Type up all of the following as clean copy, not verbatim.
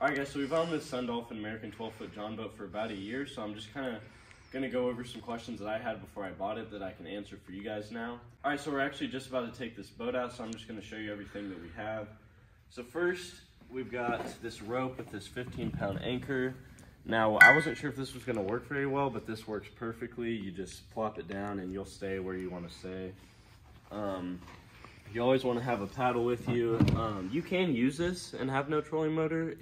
Alright guys, so we've owned this SunDolphin American 12-foot John boat for about a year, so I'm just kind of going to go over some questions that I had before I bought it that I can answer for you guys now. Alright, so we're actually just about to take this boat out, so I'm just going to show you everything that we have. So first, we've got this rope with this 15-pound anchor. Now, I wasn't sure if this was going to work very well, but this works perfectly. You just plop it down and you'll stay where you want to stay. You always want to have a paddle with you. You can use this and have no trolling motor.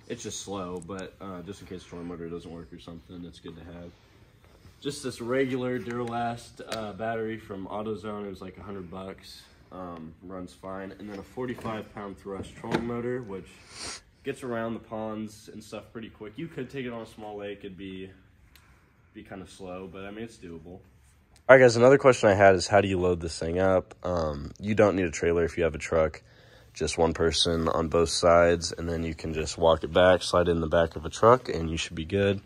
It's just slow, but just in case trolling motor doesn't work or something, it's good to have. Just this regular Duralast battery from AutoZone. It was like $100. Runs fine. And then a 45-pound thrust trolling motor, which gets around the ponds and stuff pretty quick. You could take it on a small lake. It'd be kind of slow, but I mean, it's doable. All right, guys, another question I had is how do you load this thing up? You don't need a trailer if you have a truck, just one person on both sides, and then you can just walk it back, slide it in the back of a truck, and you should be good.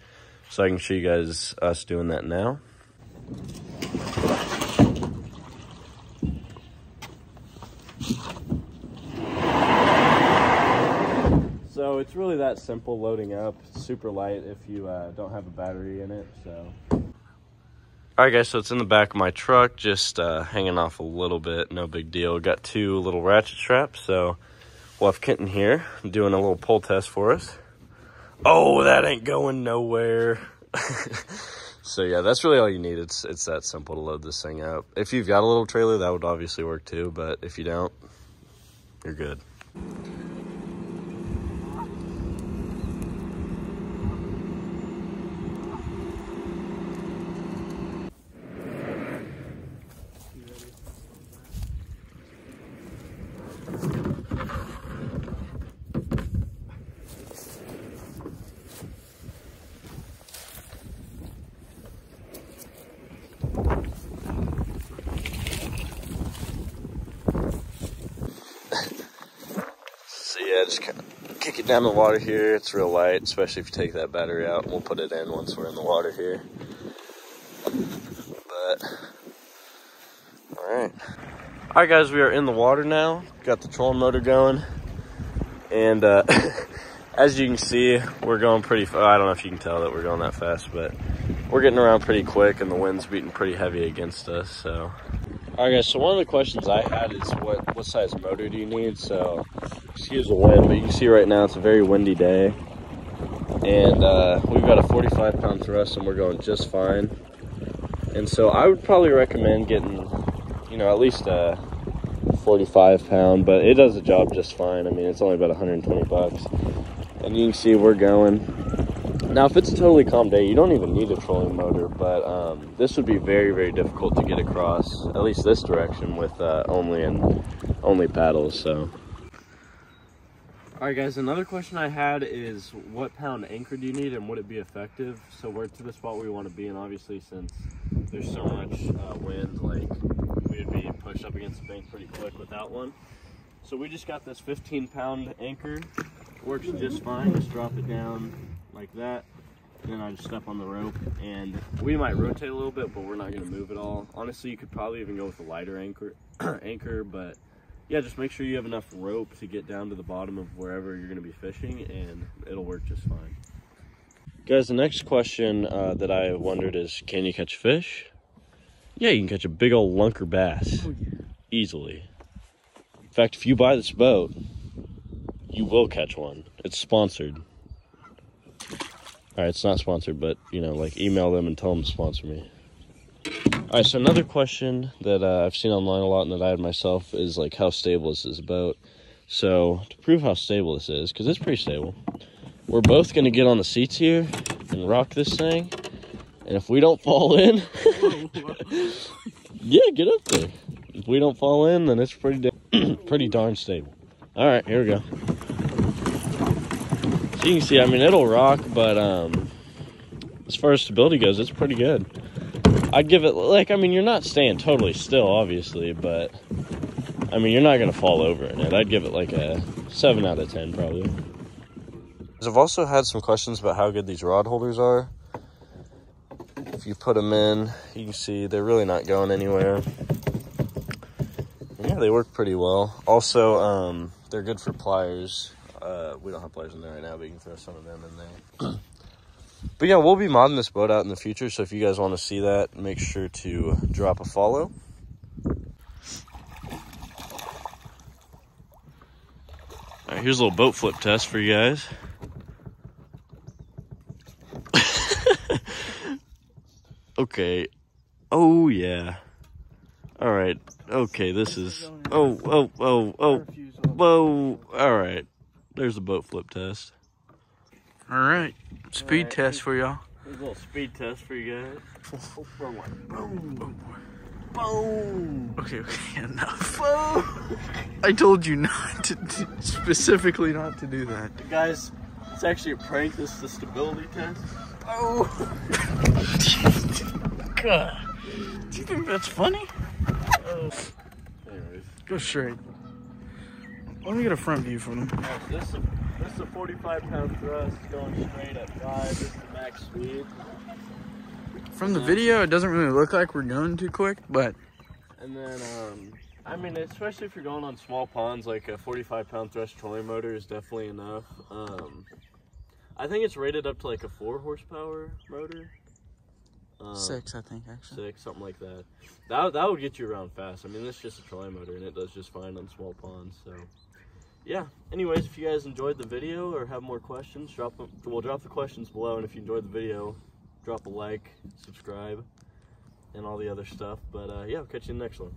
So I can show you guys us doing that now. So it's really that simple loading up. It's super light if you don't have a battery in it, so. All right, guys, so it's in the back of my truck, just hanging off a little bit, no big deal. Got two little ratchet straps, so we'll have Kenton here doing a little pull test for us. Oh, that ain't going nowhere. So yeah, that's really all you need. It's that simple to load this thing up. If you've got a little trailer, that would obviously work too, but if you don't, you're good. So yeah, just kind of kick it down the water here. It's real light, especially if you take that battery out. We'll put it in once we're in the water here. But, alright. Alright guys, we are in the water now. Got the trolling motor going. And as you can see, we're going pretty fast. I don't know if you can tell that we're going that fast, but we're getting around pretty quick and the wind's beating pretty heavy against us, so. Alright guys, so one of the questions I had is what size motor do you need? So, excuse the wind, but you can see right now it's a very windy day. And we've got a 45-pound thrust and we're going just fine. And so I would probably recommend getting, at least a 45-pound, but it does the job just fine. I mean, it's only about $120. And you can see we're going. Now, if it's a totally calm day, you don't even need a trolling motor, but this would be very, very difficult to get across, at least this direction, with only paddles, so. All right, guys, another question I had is what pound anchor do you need and would it be effective? So we're to the spot where we want to be, and obviously since there's so much wind, like, we would be pushed up against the bank pretty quick without one. So we just got this 15-pound anchor. Works just fine. Just drop it down like that, and then I just step on the rope, and we might rotate a little bit, but we're not going to move at all. Honestly, you could probably even go with a lighter anchor, but yeah, just make sure you have enough rope to get down to the bottom of wherever you're going to be fishing, and it'll work just fine. Guys, the next question that I wondered is, can you catch fish? Yeah, you can catch a big old lunker bass. Oh, yeah. Easily. In fact, if you buy this boat, you will catch one. It's sponsored. All right, it's not sponsored, but, like, email them and tell them to sponsor me. All right, so another question that I've seen online a lot and that I had myself is, like, how stable is this boat? So, to prove how stable this is, because it's pretty stable, we're both going to get on the seats here and rock this thing. And if we don't fall in, yeah, get up there. If we don't fall in, then it's pretty darn stable. All right, here we go. So you can see, I mean, it'll rock, but as far as stability goes, it's pretty good. I'd give it, like, I mean, you're not staying totally still, obviously, but, I mean, you're not going to fall over in it. I'd give it like a 7 out of 10, probably. I've also had some questions about how good these rod holders are. If you put them in, you can see they're really not going anywhere. Yeah, they work pretty well. Also, they're good for pliers. We don't have players in there right now, but you can throw some of them in there. But yeah, we'll be modding this boat out in the future, so if you guys want to see that, make sure to drop a follow. All right, here's a little boat flip test for you guys. Okay. Oh, yeah. All right. Okay, this is... Oh. Whoa. All right. There's a boat flip test. All right. Speed test for y'all. Here's a little speed test for you guys. Boom. Boom. Okay, enough. I told you not to, specifically not to do that. Guys, it's actually a prank. This is the stability test. Oh. God. Do you think that's funny? Anyways. Go straight. Let me get a front view from them. This is a 45-pound thrust going straight at 5. This is the max speed. From the video, it doesn't really look like we're going too quick, but... And then, I mean, especially if you're going on small ponds, like a 45-pound thrust trolling motor is definitely enough. I think it's rated up to like a 4-horsepower motor. 6, I think, actually. 6, something like that. That would get you around fast. I mean, this is just a trolling motor, and it does just fine on small ponds, so... Yeah, anyways, if you guys enjoyed the video or have more questions, drop the questions below, and if you enjoyed the video, drop a like, subscribe, and all the other stuff. But yeah, I'll catch you in the next one.